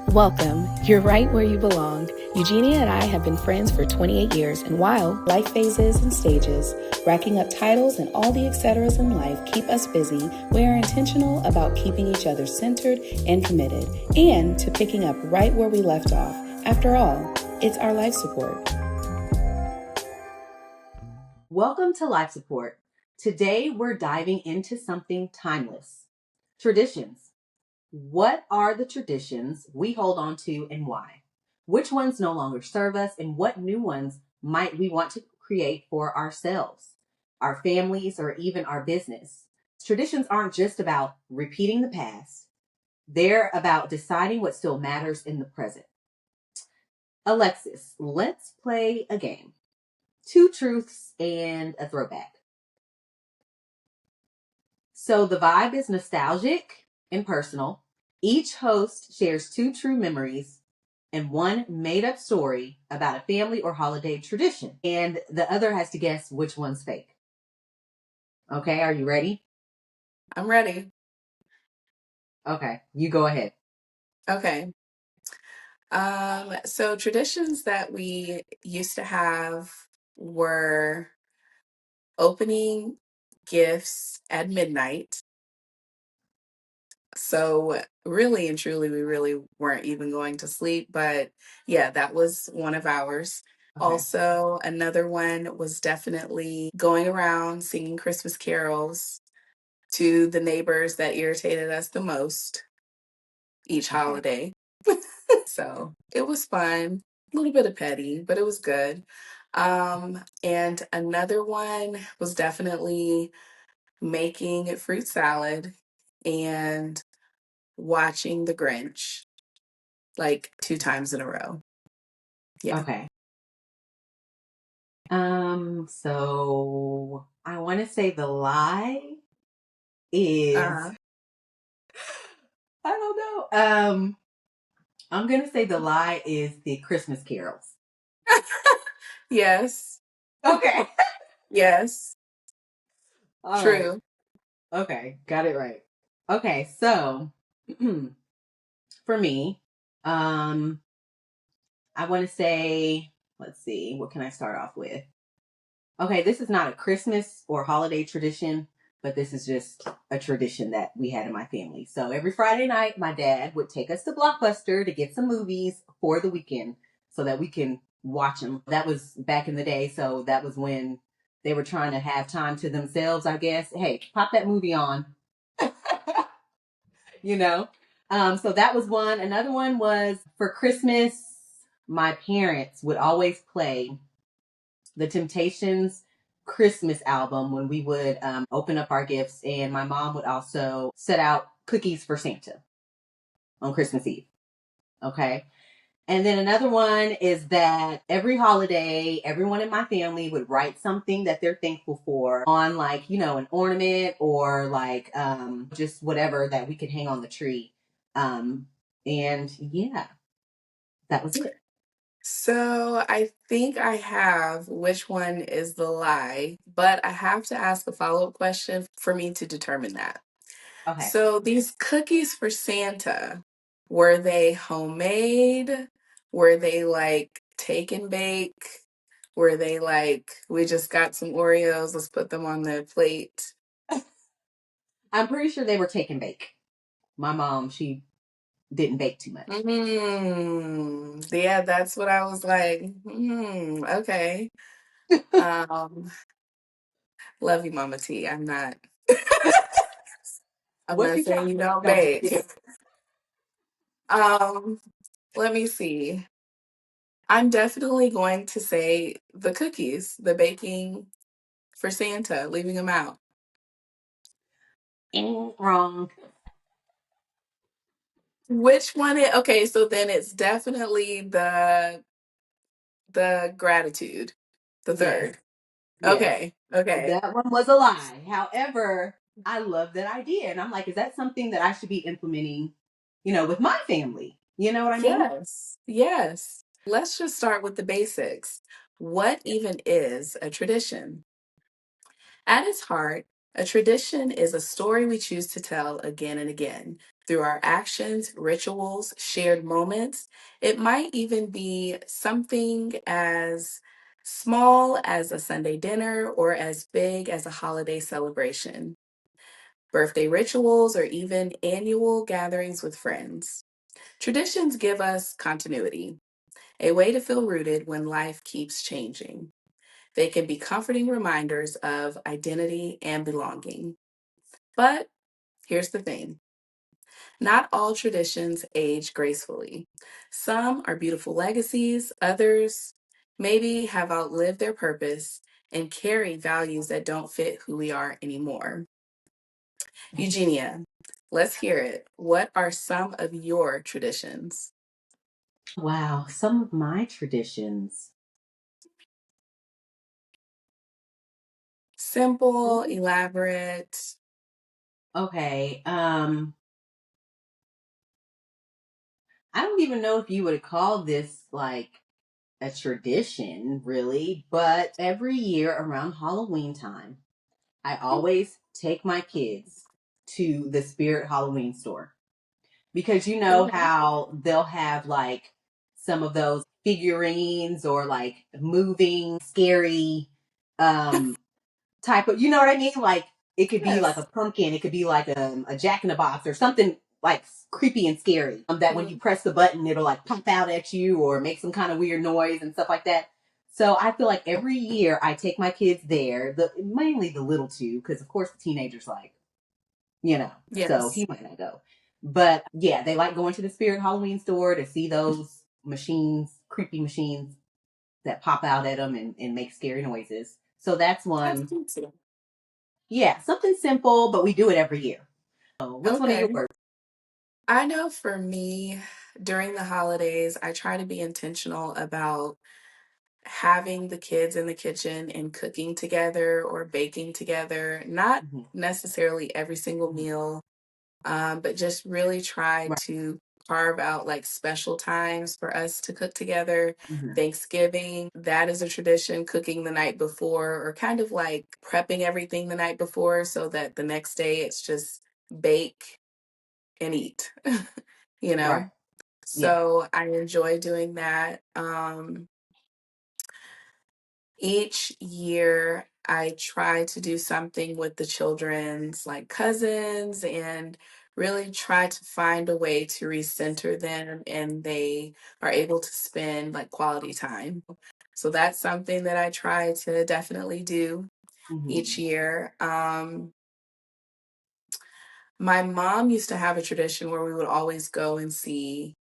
Welcome. You're right where you belong. Eugenia and I have been friends for 28 years, and while life phases and stages, racking up titles and all the etceteras in life keep us busy, we are intentional about keeping each other centered and committed, and to picking up right where we left off. After all, it's our life support. Welcome to Life Support. Today we're diving into something timeless. Traditions. What are the traditions we hold on to and why? Which ones no longer serve us and what new ones might we want to create for ourselves, our families, or even our business? Traditions aren't just about repeating the past. They're about deciding what still matters in the present. Alexis, let's play a game. 2 truths and a throwback. So the vibe is nostalgic and personal. Each host shares 2 true memories and 1 made up story about a family or holiday tradition. And the other has to guess which one's fake. Okay, are you ready? I'm ready. Okay, you go ahead. Okay. So traditions that we used to have were opening gifts at midnight. So really and truly, we really weren't even going to sleep. But yeah, that was one of ours. Okay. Also, another one was definitely going around singing Christmas carols to the neighbors that irritated us the most each Okay. holiday. So it was fun, a little bit of petty, but it was good. And another one was definitely making fruit salad and watching The Grinch like 2 times in a row. Yeah. Okay. So I want to say the lie is Uh, I don't know. I'm going to say the lie is the Christmas carols. yes. Okay. Yes. All right. True. Okay, got it right. Okay, so for me, I want to say, let's see, what can I start off with? Okay, this is not a Christmas or holiday tradition, but this is just a tradition that we had in my family. So every Friday night, my dad would take us to Blockbuster to get some movies for the weekend so that we can watch them. That was back in the day, so that was when they were trying to have time to themselves, I guess. Hey, pop that movie on. you know. So that was one. Another one was for Christmas, my parents would always play the Temptations Christmas album when we would open up our gifts, and my mom would also set out cookies for Santa on Christmas Eve. Okay. And then another one is that every holiday, everyone in my family would write something that they're thankful for on, like, an ornament or like just whatever that we could hang on the tree. And yeah, that was it. So I think I have which one is the lie, but I have to ask a follow-up question for me to determine that. Okay. So these cookies for Santa, were they homemade? Were they like take and bake? Were they like, we just got some Oreos, let's put them on the plate? I'm pretty sure they were take and bake. My mom, she didn't bake too much. Yeah, that's what I was like. Okay. Um, love you, Mama T. I'm What not you saying trying you to don't don't bake. forget. Um, let me see. I'm definitely going to say the cookies, the baking for Santa, leaving them out. Wrong. Which one okay, so then it's definitely the gratitude, the Yes. third. Yes. Okay. Okay. That one was a lie. However, I love that idea. And I'm like, is that something that I should be implementing, with my family? You know what I mean? Yes. Yes. Let's just start with the basics. What even is a tradition? At its heart, a tradition is a story we choose to tell again and again. through our actions, rituals, shared moments. It might even be something as small as a Sunday dinner or as big as a holiday celebration, birthday rituals, or even annual gatherings with friends. Traditions give us continuity, a way to feel rooted when life keeps changing. They can be comforting reminders of identity and belonging. But here's the thing, not all traditions age gracefully. Some are beautiful legacies, others maybe have outlived their purpose and carry values that don't fit who we are anymore. Eugenia, let's hear it. What are some of your traditions? Wow, some of my traditions. Simple, elaborate. Okay. I don't even know if you would call this like a tradition, really, but every year around Halloween time, I always take my kids to the Spirit Halloween store because you know Okay. how they'll have like some of those figurines or like moving scary um type of, you know what I mean? Like it could be like a Yes. pumpkin, it could be like a Jack in the Box or something like creepy and scary. That when you Mhm. press the button, it'll like pop out at you or make some kind of weird noise and stuff like that. So I feel like every year I take my kids there, mainly the little two, because of course the teenagers like, so Yes. he might not go. But yeah, they like going to the Spirit Halloween store to see those machines, creepy machines that pop out at them and make scary noises. So that's That's one. cute too. Yeah, something simple, but we do it every year. So what's one of Okay. yours? I know for me, during the holidays, I try to be intentional about having the kids in the kitchen and cooking together or baking together, not Mm-hmm. necessarily every single meal, but just really try Right. to carve out like special times for us to cook together. Mm-hmm. Thanksgiving, that is a tradition, cooking the night before or kind of like prepping everything the night before so that the next day it's just bake and eat, you Right. know? Yeah. So I enjoy doing that. Each year, I try to do something with the children's like cousins and really try to find a way to recenter them and they are able to spend like quality time. So that's something that I try to definitely do each Mm-hmm. year. My mom used to have a tradition where we would always go and see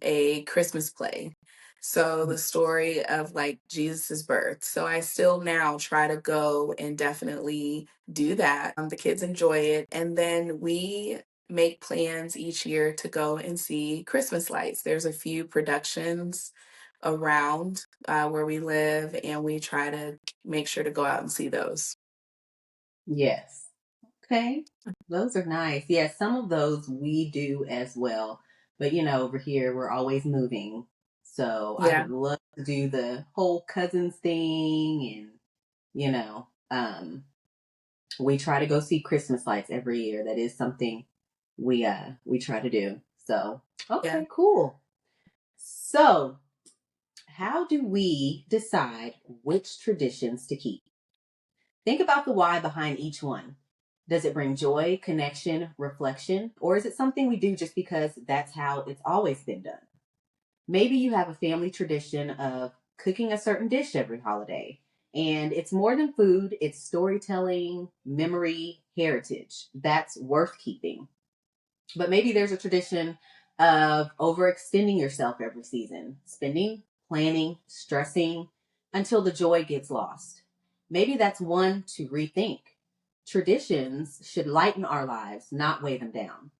a Christmas play. So the story of like Jesus's birth. So I still now try to go and definitely do that. The kids enjoy it. And then we make plans each year to go and see Christmas lights. There's a few productions around where we live, and we try to make sure to go out and see those. Yes. Okay. Those are nice. Yeah, some of those we do as well. But over here we're always moving. So I Yeah. would love to do the whole cousins thing and you know, um we try to go see Christmas lights every year. That is something we try to do. So, Yeah. okay, cool. So, how do we decide which traditions to keep? Think about the why behind each one. Does it bring joy, connection, reflection, or is it something we do just because that's how it's always been done? Maybe you have a family tradition of cooking a certain dish every holiday, and it's more than food, it's storytelling, memory, heritage. That's worth keeping. But maybe there's a tradition of overextending yourself every season, spending, planning, stressing until the joy gets lost. Maybe that's one to rethink. Traditions should lighten our lives, not weigh them down.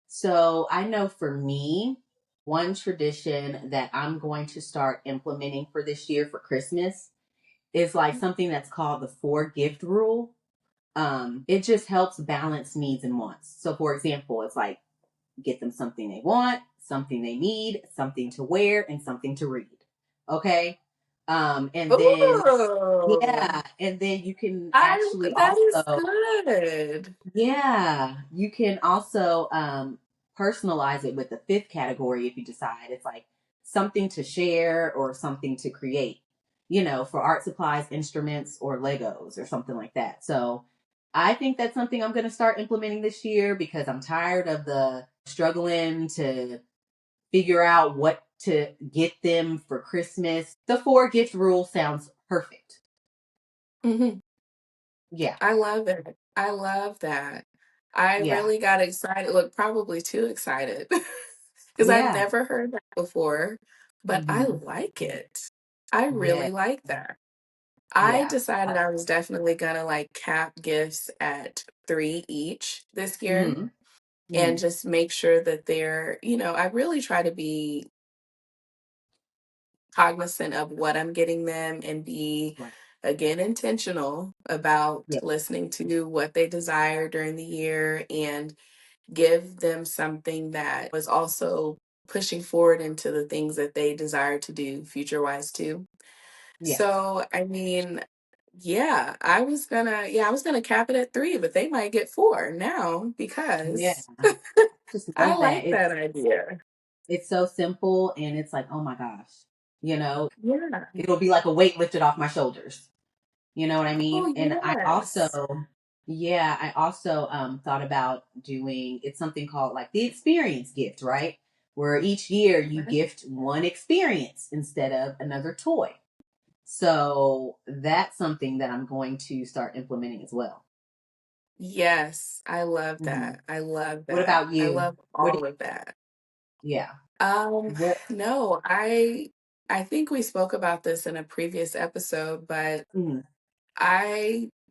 So I know for me, one tradition that I'm going to start implementing for this year for Christmas is like something that's called the 4 gift rule. It just helps balance needs and wants. So for example, it's like get them something they want, something they need, something to wear, and something to read. Okay. And then Oh, yeah, and then you can I actually that is also, good. yeah, you can also personalize it with the fifth category if you decide. It's like something to share or something to create, for art supplies, instruments, or Legos or something like that. So I think that's something I'm going to start implementing this year because I'm tired of the struggling to figure out what to get them for Christmas. The four gift rule sounds perfect. Mhm. Yeah, I love it. I love that. I yeah, really got excited, look, probably too excited because I've yeah, never heard that before, but I hmm, like it. I yeah, really like that. I yeah. decided I was definitely gonna like cap gifts at 3 each this year Hmm, and hmm. just make sure that I really try to be cognizant of what I'm getting them and be, Right. again, intentional about Yeah, listening to what they desire during the year and give them something that was also pushing forward into the things that they desire to do future wise too. yeah, So, I mean, I was gonna cap it at 3, but they might get 4 now yeah. because Just I love like that. that idea. It's so simple and it's like, oh my gosh, you know, Yeah. it'll be like a weight lifted off my shoulders. You know what I mean? Oh, And I also, yes. yeah, I also thought about doing it's something called like the experience gift, right? Where each year you Okay. gift one experience instead of another toy. So that's something that I'm going to start implementing as well. Yes, I love Hmm. that. I love What that. about I you? love What do all of that. you, yeah. Um, What no, I think we spoke about this in a previous episode, but mm,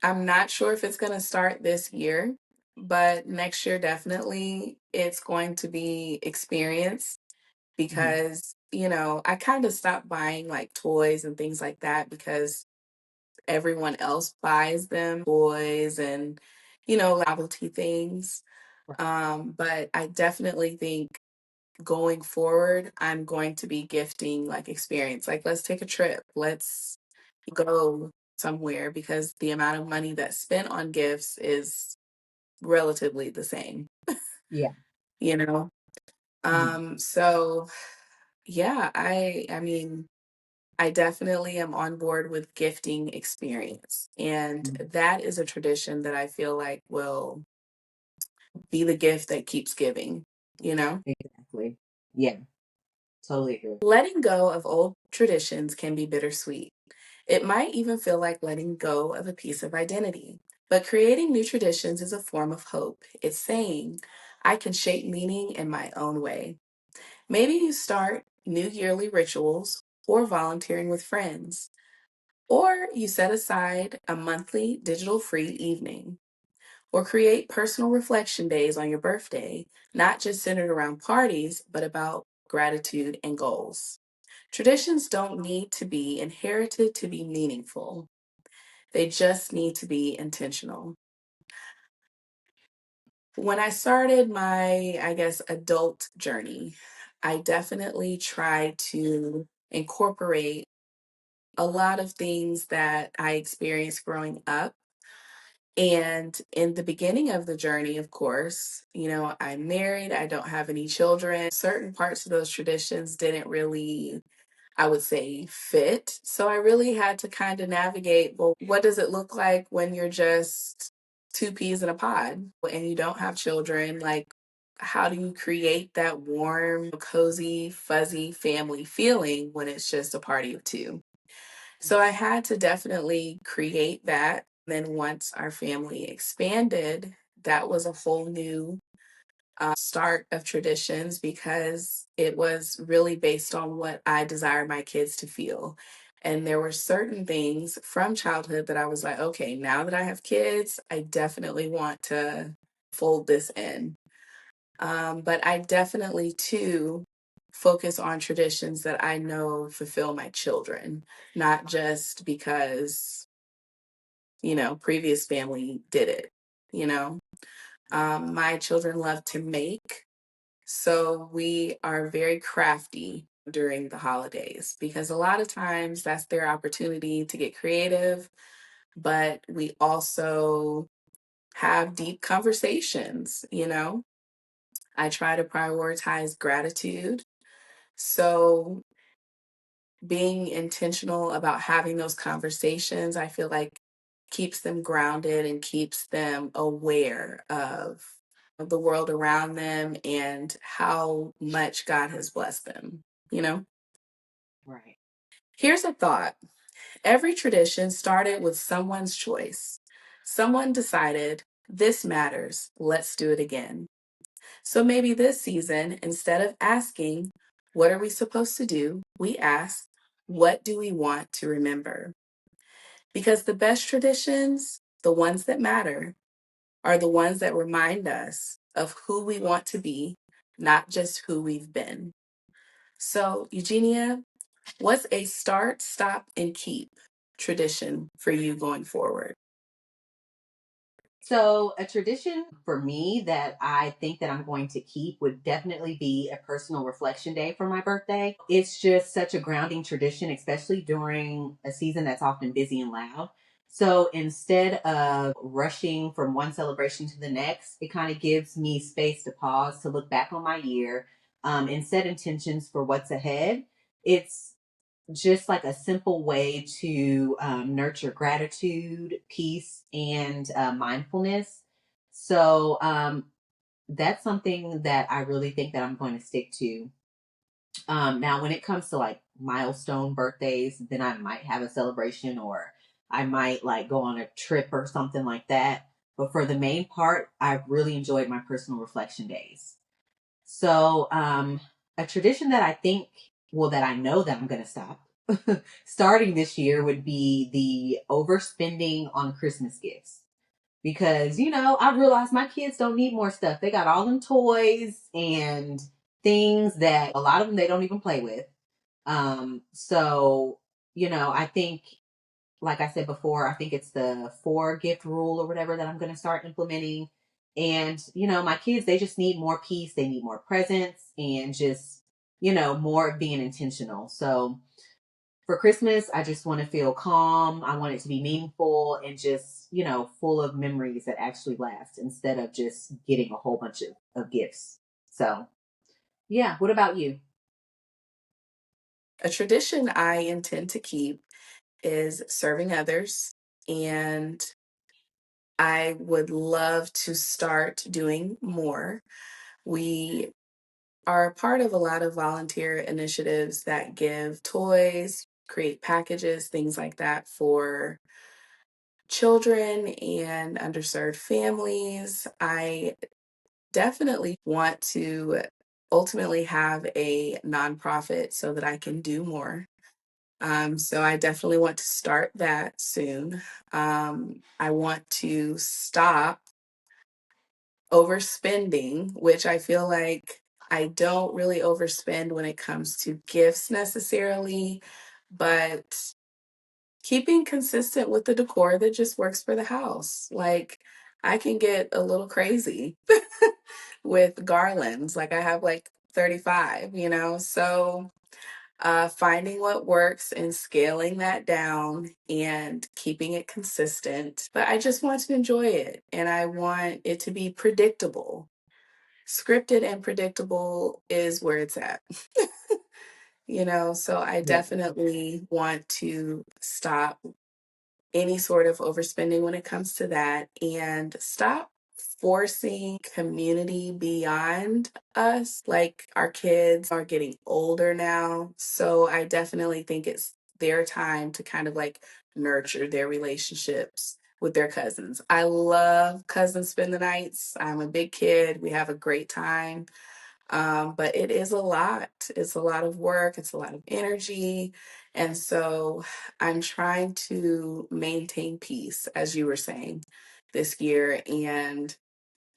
I'm not sure if it's going to start this year, but next year definitely it's going to be experience mhm, because, I kind of stopped buying like toys and things like that because everyone else buys them, toys and, novelty things. right, But I definitely think going forward, I'm going to be gifting like experience. Like, let's take a trip. Let's go somewhere because the amount of money that's spent on gifts is relatively the same, yeah. you know? Mhm, So yeah, I mean, I definitely am on board with gifting experience. And mhm, that is a tradition that I feel like will be the gift that keeps giving, you know? exactly. Yeah, totally agree. Letting go of old traditions can be bittersweet. It might even feel like letting go of a piece of identity. But creating new traditions is a form of hope. It's saying, I can shape meaning in my own way. Maybe you start new yearly rituals or volunteering with friends, or you set aside a monthly digital free evening, or create personal reflection days on your birthday, not just centered around parties, but about gratitude and goals. Traditions don't need to be inherited to be meaningful. They just need to be intentional. When I started my, I guess, adult journey, I definitely tried to incorporate a lot of things that I experienced growing up. And in the beginning of the journey, of course, I'm married, I don't have any children. Certain parts of those traditions didn't really, I would say, fit. So I really had to kind of navigate, well, what does it look like when you're just two peas in a pod and you don't have children? Like, how do you create that warm, cozy, fuzzy family feeling when it's just a party of two? So I had to definitely create that. Then once our family expanded, that was a whole new start of traditions because it was really based on what I desired my kids to feel. And there were certain things from childhood that I was like, okay, now that I have kids, I definitely want to fold this in. But I definitely, too, focus on traditions that I know fulfill my children, not just because, previous family did it, you know? My children love to make, so we are very crafty. during the holidays, because a lot of times that's their opportunity to get creative, but we also have deep conversations, you know? I try to prioritize gratitude. So being intentional about having those conversations, I feel like keeps them grounded and keeps them aware of the world around them and how much God has blessed them, you know? Right. Here's a thought. Every tradition started with someone's choice. Someone decided, this matters, let's do it again. So maybe this season, instead of asking, what are we supposed to do? We ask, what do we want to remember? Because the best traditions, the ones that matter, are the ones that remind us of who we want to be, not just who we've been. So, Eugenia, what's a start, stop, and keep tradition for you going forward? So a tradition for me that I think that I'm going to keep would definitely be a personal reflection day for my birthday. It's just such a grounding tradition, especially during a season that's often busy and loud. So instead of rushing from one celebration to the next, it kind of gives me space to pause, to look back on my year, and set intentions for what's ahead. It's just like a simple way to nurture gratitude, peace, and mindfulness. So that's something that I really think that I'm going to stick to. Now, when it comes to like milestone birthdays, then I might have a celebration or I might like go on a trip or something like that. But for the main part, I've really enjoyed my personal reflection days. So, a tradition that I think, well, that I know that I'm going to stop starting this year would be the overspending on Christmas gifts. Because, I realized my kids don't need more stuff. They got all them toys and things that a lot of them they don't even play with. So, I think like I said before, I think it's the 4 gift rule or whatever that I'm going to start implementing. And, my kids, they just need more peace. They need more presence and just, more of being intentional. So for Christmas, I just want to feel calm. I want it to be meaningful and just, full of memories that actually last instead of just getting a whole bunch of gifts. So, yeah. What about you? A tradition I intend to keep is serving others, and I would love to start doing more. We are a part of a lot of volunteer initiatives that give toys, create packages, things like that for children and underserved families. I definitely want to ultimately have a nonprofit so that I can do more. So I definitely want to start that soon. I want to stop overspending, which I feel like I don't really overspend when it comes to gifts necessarily, but keeping consistent with the decor that just works for the house. Like I can get a little crazy with garlands. Like I have like 35, you know? So finding what works and scaling that down and keeping it consistent. But I just want to enjoy it and I want it to be predictable. Scripted and predictable is where it's at. You know, so I Yeah. definitely want to stop any sort of overspending when it comes to that and stop forcing community beyond us. Like our kids are getting older now. So I definitely think it's their time to kind of like nurture their relationships with their cousins. I love cousin spend the nights. I'm a big kid. We have a great time. But it is a lot. It's a lot of work, it's a lot of energy. And so I'm trying to maintain peace, as you were saying, this year and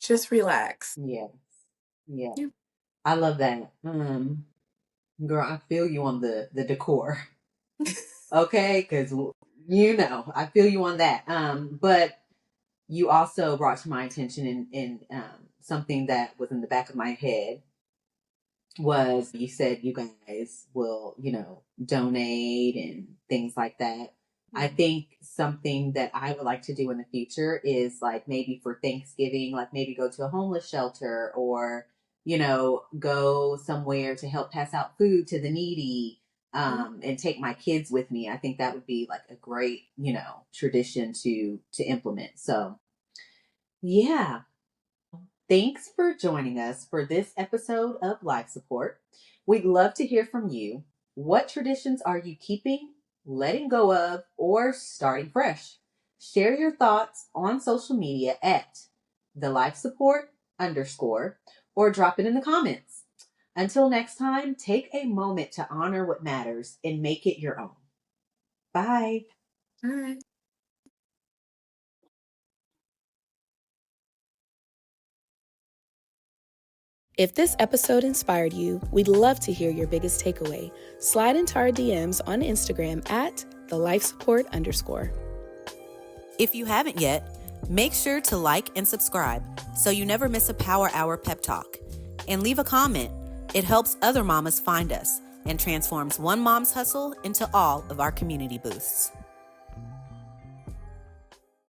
just relax. Yeah. Yeah. Yeah. I love that. Girl, I feel you on the decor. Okay, because I feel you on that. But you also brought to my attention in something that was in the back of my head was you said you guys will, donate and things like that. I think something that I would like to do in the future is like maybe for Thanksgiving, like maybe go to a homeless shelter or, go somewhere to help pass out food to the needy, and take my kids with me. I think that would be like a great, tradition to implement. So yeah. Thanks for joining us for this episode of Life Support. We'd love to hear from you. What traditions are you keeping, letting go of, or starting fresh? Share your thoughts on social media at the Life Support _ or drop it in the comments. Until next time, take a moment to honor what matters and make it your own. Bye. All right. If this episode inspired you, we'd love to hear your biggest takeaway. Slide into our DMs on Instagram at the Life Support _ If you haven't yet, make sure to like and subscribe so you never miss a Power Hour pep talk. And leave a comment. It helps other mamas find us and transforms one mom's hustle into all of our community boosts.